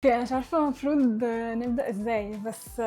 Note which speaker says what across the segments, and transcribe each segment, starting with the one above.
Speaker 1: انا مش عارفه المفروض نبدا ازاي بس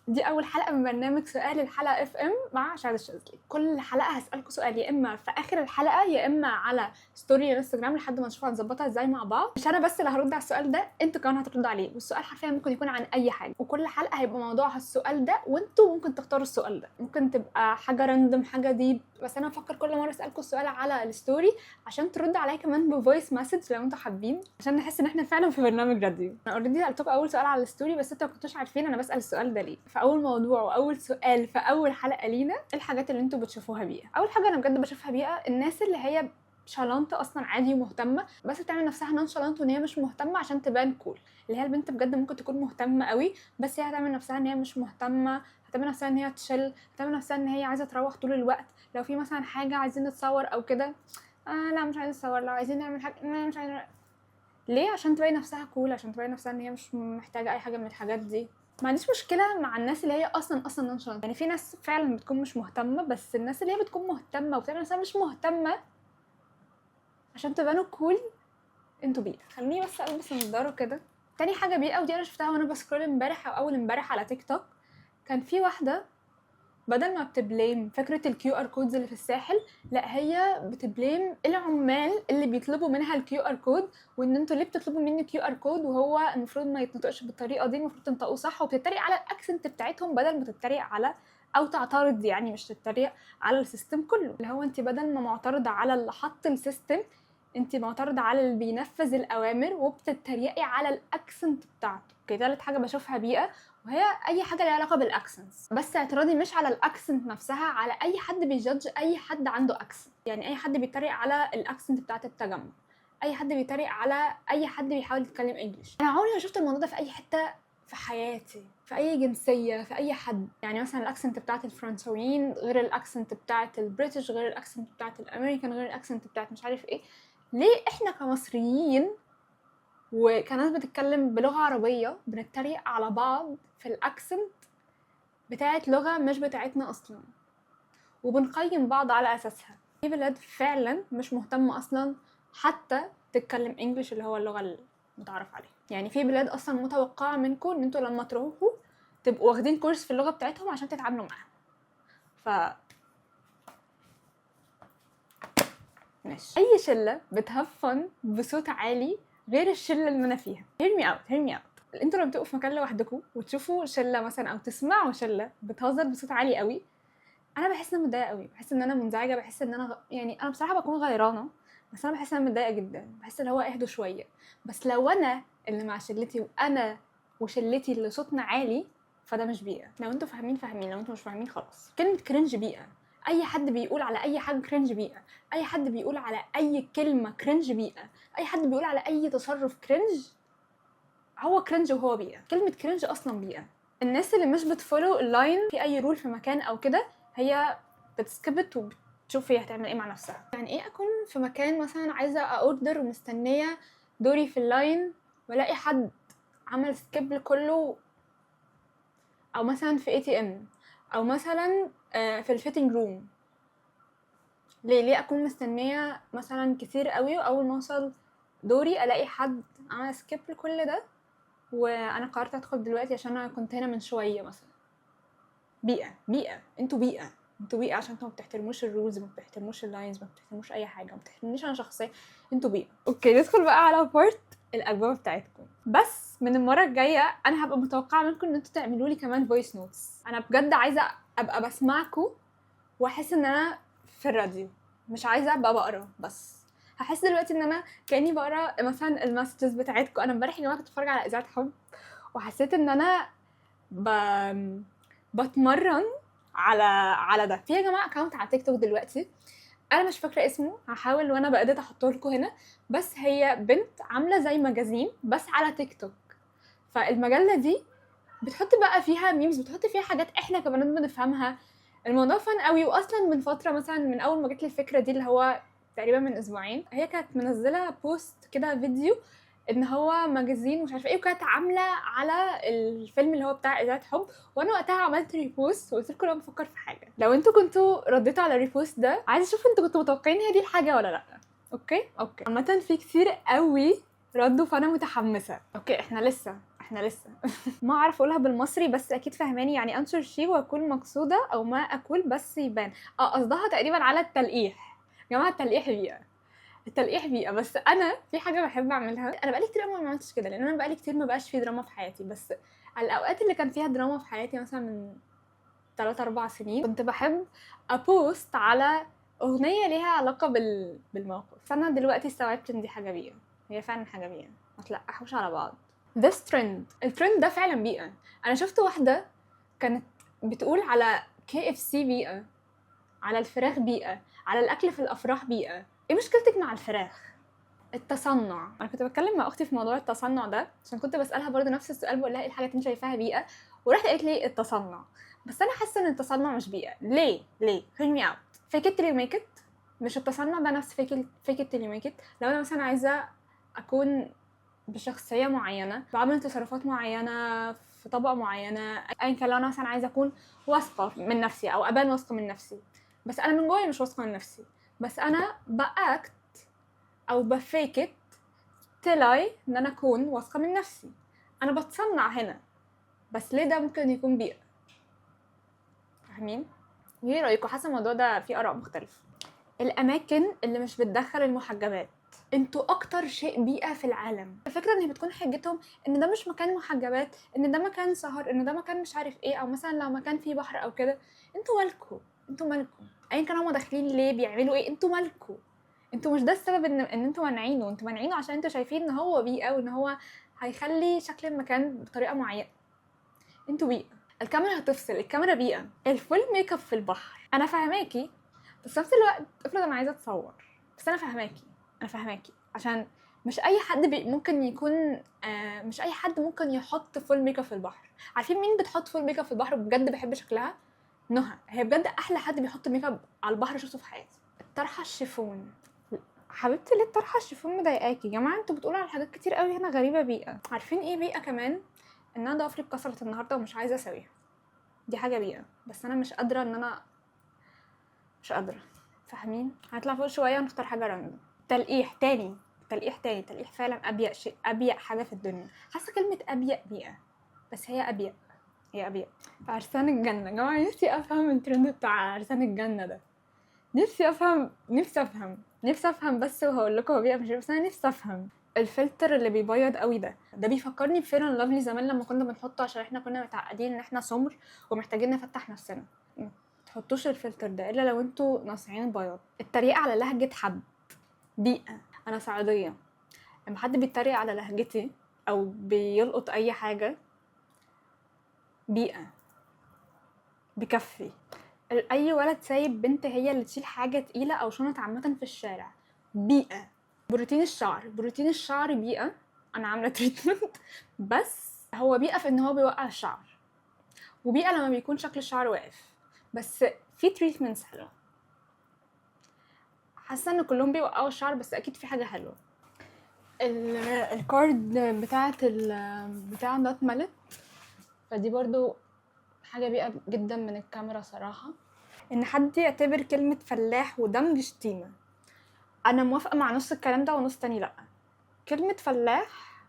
Speaker 1: دي اول حلقه من برنامج سؤال الحلقه اف ام مع شهد الشاذلي. كل حلقه هسالكم سؤال، يا اما في اخر الحلقه يا اما على ستوري الانستجرام لحد ما نشوف هنظبطها ازاي مع بعض. مش انا بس اللي هرد على السؤال ده، انتوا كمان هتردوا عليه، والسؤال حرفيا ممكن يكون عن اي حاجه، وكل حلقه هيبقى موضوعها السؤال ده، وانتوا ممكن تختاروا السؤال ده. ممكن تبقى حاجه راندوم، حاجه ديب، بس انا بفكر كل مره اسالكم السؤال على الستوري عشان تردوا عليا كمان بفويس مسج لو انتوا حابين، عشان نحس ان احنا فعلا في برنامج راديو. انا اوريدي سالتكم اول سؤال على الستوري، بس انتوا ما كنتوش عارفين انا بسال السؤال ده ليه. فاول موضوع واول سؤال في اول حلقه لينا، الحاجات اللي انتوا بتشوفوها بيئه. اول حاجه انا بجد بشوفها بيئه، الناس اللي هي شالانت اصلا عادي ومهتمه، بس بتعمل نفسها نون شالانت وان هي مش مهتمه عشان تبان كول. اللي هي البنت بجد ممكن تكون مهتمه قوي، بس هي هتعمل نفسها ان هي مش مهتمه، هتعمل نفسها ان هي تشيل، هتعمل نفسها ان هي عايزه تروح طول الوقت. لو في مثلا حاجه عايزين نتصور او كده، لا مش عايزه اتصور. لو عايزين نعمل حاجه، لا مش عايزه. ليه؟ عشان تبين نفسها كول، عشان تبين نفسها ان هي مش محتاجه اي حاجه من الحاجات دي. ما عنديش مشكله مع الناس اللي هي اصلا نونشالنت، يعني في ناس فعلا بتكون مش مهتمه، بس الناس اللي هي بتكون مهتمه وبتعمل نفسها مش مهتمه عشان تبانوا كول، انتوا بيئه. خليني بس البس النضاره كده. تاني حاجه بيئه، ودي انا شفتها وانا بسكرول امبارح او اول امبارح على تيك توك. كان في واحده بدل ما بتبليم فكره الكيو ار كودز اللي في الساحل، لا هي بتبليم العمال اللي بيطلبوا منها الكيو ار كود، وان انتوا ليه بتطلبوا مني كيو ار كود وهو المفروض ما يتنطقش بالطريقه دي، المفروض تنطقوه صح. وبتتريق على الاكسنت بتاعتهم بدل ما تتريق على، او تعترض، يعني مش تتريق على السيستم كله. اللي هو انت بدل ما معترضه على اللي حط السيستم، انت معترضه على اللي بينفذ الاوامر وبتتريقي على الاكسنت بتاعته. اوكي، تالت حاجه بشوفها بيئه، وهي اي حاجه ليها علاقه بالاكسنتس، بس اعتراضي مش على الاكسنت نفسها، على اي حد بيجادج اي حد عنده اكسنت. يعني اي حد بيتريق على الاكسنت بتاعه التجمع، اي حد بيتريق على اي حد بيحاول يتكلم انجلش. انا عمري ما شفت الموضوع ده في اي حته في حياتي، في اي جنسيه، في اي حد. يعني مثلا الاكسنت بتاعه الفرنسويين غير الاكسنت بتاعه البريتش، غير الاكسنت بتاعه الامريكان، غير الاكسنت بتاعه مش عارف ايه. ليه احنا كمصريين وكناس بتتكلم بلغة عربية بنتريق على بعض في الأكسنت بتاعت لغة مش بتاعتنا أصلا، وبنقيم بعض على أساسها؟ في بلاد فعلا مش مهتمة أصلا حتى تتكلم إنجليش اللي هو اللغة المتعارف عليها. يعني في بلاد أصلا متوقعة منكم إن انتوا لما تروحوا تبقوا واخدين كورس في اللغة بتاعتهم عشان تتعاملوا معاهم. ماشي، أي شلة بتهفن بصوت عالي غير الشلة اللي أنا فيها. hear me out hear me out. انتوا لما بتبقوا في مكان لوحدكم وتشوفوا شلة مثلا او تسمعوا شلة بتهزر بصوت عالي قوي، انا بحس ان انا متضايقه قوي، بحس ان انا منزعجه، بحس ان انا يعني انا بصراحه بكون غيرانه، بس انا بحس ان انا متضايقه جدا، بحس اللي هو اهدوا شويه. بس لو انا اللي مع شلتي وانا وشلتي اللي صوتنا عالي، فده مش بيئه. لو انتوا فاهمين فاهمين، لو انتوا مش فاهمين خلاص. كلمه كرنج بيئه. اي حد بيقول على اي حاجه كرنج بيئه، اي حد بيقول على اي كلمه كرنج بيئه، اي حد بيقول على اي تصرف كرنج هو كرنج وهو بيئه. كلمه كرنج اصلا بيئه. الناس اللي مش بتفولو اللاين في اي رول في مكان او كده، هي بتسكبت وبتشوف هي هتعمل ايه مع نفسها. يعني ايه اكون في مكان مثلا عايزه اوردر ومستنيه دوري في اللاين والاقي حد عمل سكيب لكله، او مثلا في ATM، او مثلا في الفيتنج روم. ليه اكون مستنيه مثلا كتير قوي واول ما اوصل دوري الاقي حد عمل سكيب لكل ده، وانا قررت ادخل دلوقتي عشان انا كنت هنا من شويه مثلا؟ بيئه. انتوا بيئه عشان انتوا ما بتحترموش الرولز، ما بتحترموش اللاينز، ما بتحترموش اي حاجه، ما بتحترمونيش انا شخصيا. انتوا بيئه. اوكي، ندخل بقى على بارت الاجوبه بتاعتكم. بس من المره الجايه انا هبقى متوقعه منكم ان انتوا تعملوا لي كمان فويس نوتس. انا بجد عايزه ابقى بسمعكم واحس ان انا في الراديو، مش عايزه ابقى بقرا بس. هحس دلوقتي ان انا كاني بقرا مثلا المسجز بتاعتكم. انا امبارح يا جماعه كنت بتفرج على اذاعه حب، وحسيت ان انا بتمرن على ده. في يا جماعه اكونت على تيك توك دلوقتي، انا مش فاكره اسمه، هحاول وانا بقدر احطه لكم هنا. بس هي بنت عامله زي مجازين بس على تيك توك. فالمجله دي بتحط بقى فيها ميمز، بتحط فيها حاجات احنا كبنات بنفهمها. الموضوع فن قوي. واصلا من فتره مثلا، من اول ما جت لي الفكره دي اللي هو تقريبا من اسبوعين، هي كانت منزله بوست كده فيديو ان هو ماجازين ومش عارفه ايه، وكانت عامله على الفيلم اللي هو بتاع اذاعه حب، وانا وقتها عملت ريبوست وقلت لكم انا بفكر في حاجه. لو انتوا كنتوا رديتوا على الريبوست ده عايزه اشوف انتوا كنتوا متوقعين هي دي الحاجه ولا لا. اوكي عامه في كتير قوي ردوا فانا متحمسه. اوكي احنا لسه ما اعرف اقولها بالمصري بس اكيد فهماني. يعني انشر شي واكون مقصوده او ما اكل بس يبان. قصدها تقريبا على التلقيح. يا جماعه التلقيح بيئة. بس انا في حاجه بحب اعملها. انا بقالي كتير قوي ما عملتش كده لان انا بقالي كتير ما بقاش في دراما في حياتي، بس الاوقات اللي كان فيها دراما في حياتي مثلا من 3-4 سنين كنت بحب ابوست على اغنيه ليها علاقه بالموقف. بس انا دلوقتي استوعبت ان دي حاجه بيئة، هي فعلا حاجه بيئة، ما تلقحوش على بعض. this trend، الترند ده فعلا بيئة. انا شفت واحده كانت بتقول على KFC بيئة، على الفراخ بيئة، على الاكل في الافراح بيئة. ايه مشكلتك مع الفراخ؟ التصنع. انا كنت بتكلم مع اختي في موضوع التصنع ده عشان كنت بسالها برضه نفس السؤال، بقول لها ايه الحاجه اللي انت شايفاها بيئه، وراحت قالت لي التصنع. بس انا حاسه ان التصنع مش بيئه. ليه hear me out. fake it till you make it. مش التصنع ده نفس fake it till you make it. لو انا مثلا عايزه اكون بشخصيه معينه، بعمل تصرفات معينه في طبقه معينه، ايا كان، لو انا مثلا عايزه اكون واثقه من نفسي او ابان واثقه من نفسي بس انا من جوايا مش واثقه من نفسي، بس انا باكت او بفيكت تلاي ان انا اكون واثقه من نفسي. انا بتصنع هنا، بس ليه ده ممكن يكون بيئه؟ فاهمين؟ ايه رايكم؟ حاسه الموضوع ده فيه اراء مختلفه. الاماكن اللي مش بتدخل المحجبات، انتوا اكتر شيء بيئه في العالم. الفكره ان هي بتكون حجتهم ان ده مش مكان محجبات، ان ده مكان سهر، ان ده مكان مش عارف ايه، او مثلا لو مكان فيه بحر او كده. انتوا مالكم ايا كان هما داخلين ليه بيعملوا ايه، انتوا مالكم. انتوا مش ده السبب ان انتوا مانعينه. انتوا مانعينه عشان انتوا شايفين ان هو بيئه وان هو هيخلي شكل المكان بطريقه معينه. انتوا بيئه. الكاميرا هتفصل، الكاميرا بيئه. الفول ميك اب في البحر، انا فاهماكي، بس في نفس الوقت افرض انا عايزه اتصور، بس انا فاهماكي عشان مش اي حد ممكن يكون مش اي حد ممكن يحط فول ميك اب في البحر. عارفين مين بتحط فول ميك اب في البحر بجد بحب شكلها؟ نهى. هي بجد احلى حد بيحط ميك اب على البحر شفته في حياتي. الطرحه الشيفون. حبيبتي ليه الطرحه الشيفون مضايقاكي؟ يا جماعه انتوا بتقولوا على حاجات كتير قوي هنا غريبه بيئه. عارفين ايه بيئه كمان؟ ان انا ضوافري اتكسرت النهارده ومش عايزه اسويها. دي حاجه بيئه، بس انا مش قادره مش قادره. فاهمين؟ هنطلع فوق شويه ونختار حاجه راندوم. تلقيح تاني. تلقيح فعلا ابيأ شيء، ابيأ حاجه في الدنيا. حاسه كلمه ابيأ بيئه، بس هي ابيأ. عرسان الجنه. يا جماعه نفسي افهم الترند بتاع عرسان الجنه ده. نفسي افهم بس، وهقول لكم هو بيئه مش بيئة، بس انا نفسي افهم. الفلتر اللي بيبيض قوي ده بيفكرني بفير اند لافلي زمان لما كنا بنحطه عشان احنا كنا متعقدين ان احنا سمر ومحتاجين نفتح نفسنا. ما تحطوش الفلتر ده الا لو انتوا ناصعين بياض. التريقه على لهجه حد بيئه. انا صعيديه، لما حد بيتريق على لهجتي او بيلقط اي حاجه بيئه. بكفي. اي ولد سايب بنت هي اللي تشيل حاجه تقيله او شنط عامه في الشارع بيئه. بروتين الشعر بيئه. انا عامله تريتمنت بس هو بيئه في ان هو بيوقع الشعر، وبيئه لما بيكون شكل الشعر واقف. بس في تريتمنتس حلوه. حاسه ان كلهم بيوقعوا الشعر بس اكيد في حاجه حلوه. الكارد بتاع ده اتملت، فدي برضو حاجه بيئه جدا من الكاميرا صراحه. ان حد يعتبر كلمه فلاح ودمج شتيمه. انا موافقه مع نص الكلام ده ونص تاني لا. كلمه فلاح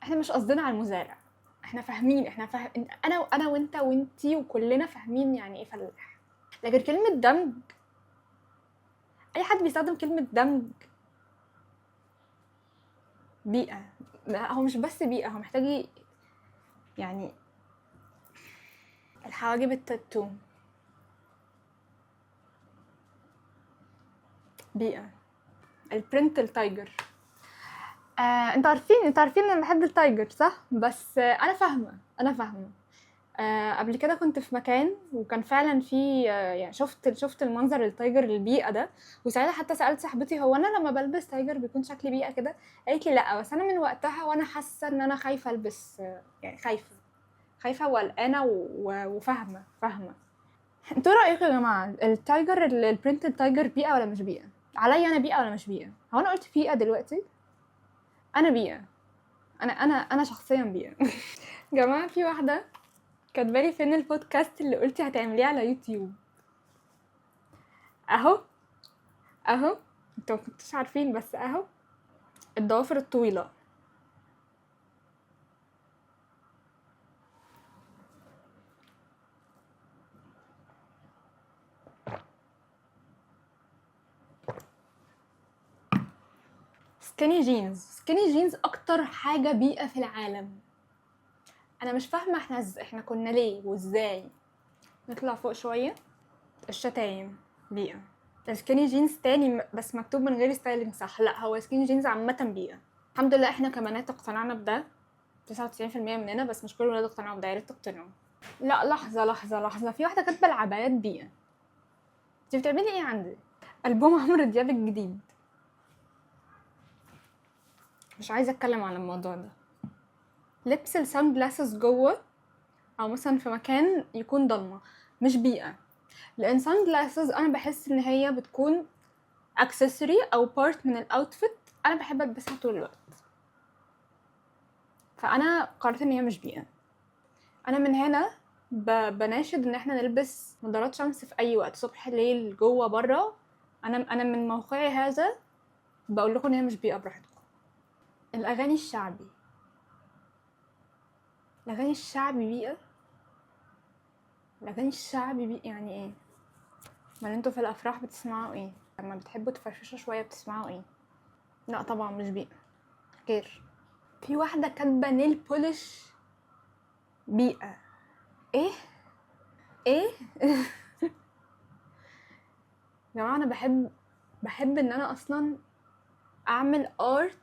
Speaker 1: احنا مش قصدنا على المزارع، احنا فاهمين، انا وانت وانتي وكلنا فاهمين يعني ايه فلاح. لكن كلمه دمج، اي حد بيستخدم كلمه دمج بيئه. هو مش بس بيئه، هو محتاج يعني الحواجب التاتو بيئه. البرنت التايجر. انتوا عارفين ان انا بحب التايجر صح؟ بس انا فاهمه. قبل كده كنت في مكان وكان فعلا في يعني شفت المنظر التايجر البيئه ده، وساعتها حتى سالت صاحبتي هو انا لما بلبس تايجر بيكون شكلي بيئه كده؟ قالت لي لا، بس انا من وقتها وانا حاسه ان انا خايفه البس، يعني خايفه وقلقانه وفاهمه. انتوا رايكم يا جماعه التايجر البرنت التايجر بيئه ولا مش بيئه؟ عليا انا بيئه ولا مش بيئه؟ هو انا قلت بيئه دلوقتي؟ انا بيئه، انا شخصيا بيئه. جماعه في واحده كاتبالي فين البودكاست اللي قلتي هتعمليه على يوتيوب. اهو اهو، انتوا مكنتوش عارفين بس اهو، الضوافر الطويله. سكيني جينز، سكيني جينز اكتر حاجه بيئه في العالم. انا مش فاهمه احنا كنا ليه وازاي. نطلع فوق شويه. الشتايم بيئه. السكيني جينز تاني بس مكتوب من غير ستايلينج صح. لا، هو سكيني جينز عامه بيئه. الحمد لله احنا كبنات اقتنعنا بده، 99% مننا، بس مش كل الولاد اقتنعوا بده. يا ريت تقتنعوا. لا لحظه، في واحده كاتبه العبايات بيئه. انت بتعملي ايه عندي؟ البوم عمرو دياب الجديد. مش عايزه اتكلم عن الموضوع ده. لبس السان جلاسز جوه او مثلا في مكان يكون ضلمه مش بيئه، لان سان جلاسز انا بحس ان هي بتكون اكسسوري او بارت من الاوتفيت، انا بحب البسها طول الوقت، فانا قررت ان هي مش بيئه. انا من هنا بناشد ان احنا نلبس نظارات شمس في اي وقت، صبح ليل جوه بره. انا من موقعي هذا بقول لكم ان هي مش بيئه، براحتكم. الاغاني الشعبي، الاغاني الشعبي بيئه؟ الاغاني الشعبي بيئه يعني ايه؟ ما انتوا في الافراح بتسمعوا ايه؟ لما بتحبوا تفرفشوا شويه بتسمعوا ايه؟ لا طبعا مش بيئه. خير. في واحده كاتبه نيل بولش بيئه. ايه ايه؟ يا جماعه انا بحب ان انا اصلا اعمل ارت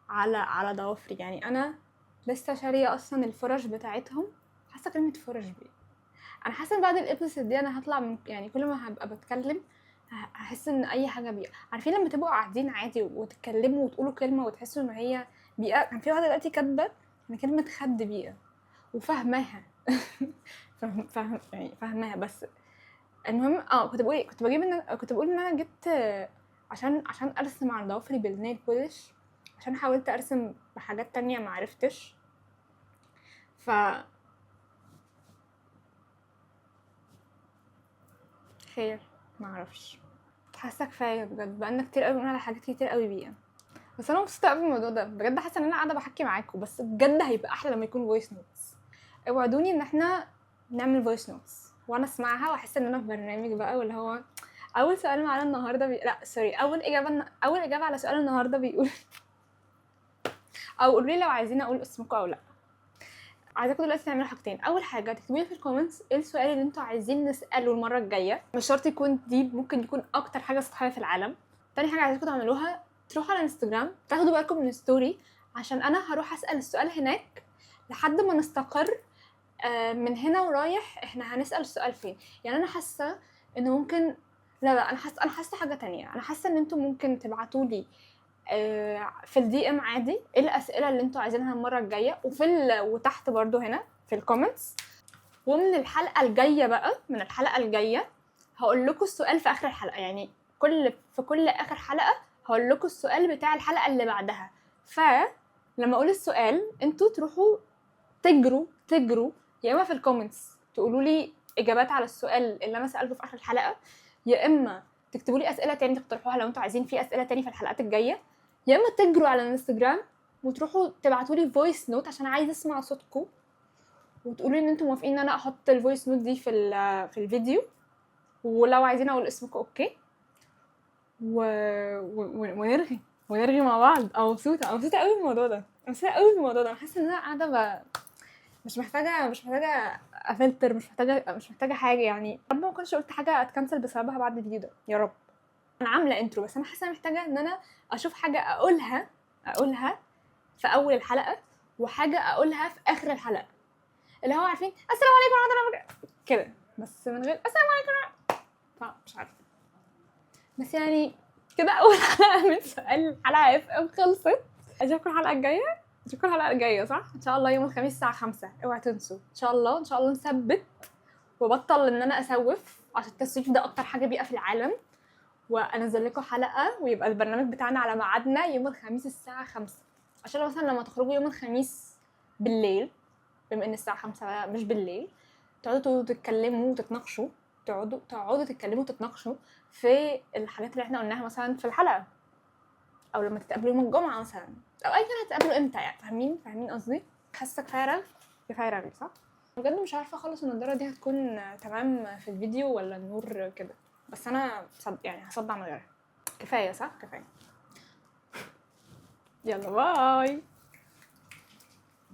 Speaker 1: على ضوافري. يعني انا لسه شاريه اصلا الفرش بتاعتهم. حاسه كلمه فرش بيه، انا حاسه ان بعد الابيسود دي انا هطلع من، يعني كل ما هبقى بتكلم هحس ان اي حاجه بيئه. عارفين لما تبقوا قاعدين عادي وتتكلموا وتقولوا كلمه وتحسوا ان هي بيئه؟ كان في واحده دلوقتي كاتبه ان كلمه خد بيئه وفاهماها. فاهم يعني فاهماها. بس المهم كنت بقول ان انا جبت عشان ارسم على ضوافري بالنيل بولش، عشان حاولت ارسم بحاجات تانية معرفتش. ف خير، معرفش. حاسه كفايه بجد، بقالنا كتير قوي بنقول على حاجات كتير قوي بيئه. بس انا مبسوطه قوي بالموضوع ده بجد، حاسه ان انا قاعده بحكي معاكم، بس بجد هيبقى احلى لما يكون فويس نوتس. اوعدوني ان احنا نعمل فويس نوتس وانا اسمعها واحس ان انا في برنامج بقى، واللي هو اول سؤال معانا النهارده لا سوري، اول اجابه على سؤال النهارده بيقول او قولوا لي لو عايزين اقول اسمكم او لا. عايزاكم دلوقتي تعملوا حاجتين. اول حاجه تكتبوا لي في الكومنتس ايه السؤال اللي انتوا عايزين نساله المره الجايه، مش شرط يكون ديب، ممكن يكون اكتر حاجه سطحيه في العالم. تاني حاجه عايزاكم تعملوها، تروحوا على انستجرام تاخدوا بالكم من الستوري، عشان انا هروح اسال السؤال هناك لحد ما نستقر. من هنا ورايح احنا هنسال السؤال فين. يعني انا حاسه انه ممكن، لا انا حاسه حاجه تانية. انا حاسه ان انتوا ممكن تبعتوا لي في الدي ام عادي ايه الاسئله اللي انتوا عايزينها المره الجايه، وتحت برضو هنا في الكومنتس. ومن الحلقه الجايه بقى، من الحلقه الجايه هقول لكم السؤال في اخر الحلقه. يعني في كل اخر حلقه هقول لكم السؤال بتاع الحلقه اللي بعدها. فلما اقول السؤال انتوا تروحوا تجروا يا اما في الكومنتس تقولوا لي اجابات على السؤال اللي انا سالته في اخر الحلقه، يا اما تكتبوا لي اسئله تاني تقترحوها لو انتوا عايزين في اسئله تاني في الحلقات الجايه، يا اما تجروا على الانستجرام وتروحوا تبعتوا لي فويس نوت عشان عايزه اسمع صوتكم، وتقولوا لي ان انتوا موافقين ان انا احط الفويس نوت دي في الفيديو، ولو عايزين اقول اسمكم اوكي. ونرغي مع بعض. انا مبسوطه قوي بالموضوع ده، انا حاسه ان انا قاعده مش محتاجه افلتر، مش محتاجه حاجه. يعني رب ما كنتش قلت حاجه اتكنسل بسببها بعد الفيديو ده يا رب. انا عامله انترو بس انا حاسه محتاجه ان انا اشوف حاجه اقولها في اول الحلقه، وحاجه اقولها في اخر الحلقه، اللي هو عارفين السلام عليكم ورحمه الله وبركاته كده، بس من غير السلام عليكم. مش عارفه، بس يعني كده اول حلقه من سؤال الحلقه اف ام خلصت. اشوفكم الحلقه الجايه صح ان شاء الله يوم الخميس الساعه 5. اوعوا تنسوا ان شاء الله نثبت وبطل ان انا اسوف، عشان التسويف ده اكتر حاجه بيئه في العالم، وانزل لكم حلقه ويبقى البرنامج بتاعنا على ميعادنا يوم الخميس الساعه 5. عشان مثلا لما تخرجوا يوم الخميس بالليل، بما ان الساعه 5 مش بالليل، تقعدوا تتكلموا وتتناقشوا، تقعدوا تتكلموا وتتناقشوا في الحاجات اللي احنا قلناها مثلا في الحلقه، او لما تتقابلوا يوم الجمعه مثلا، او اي كان هتقابلوا امتى يعني. فاهمين قصدي؟ حاسه كفايه رغي صح؟ بجد مش عارفه خالص النضاره دي هتكون تمام في الفيديو ولا النور كده، بس انا يعني هصدع من غيرها. كفايه صح؟ كفايه. يلا باي.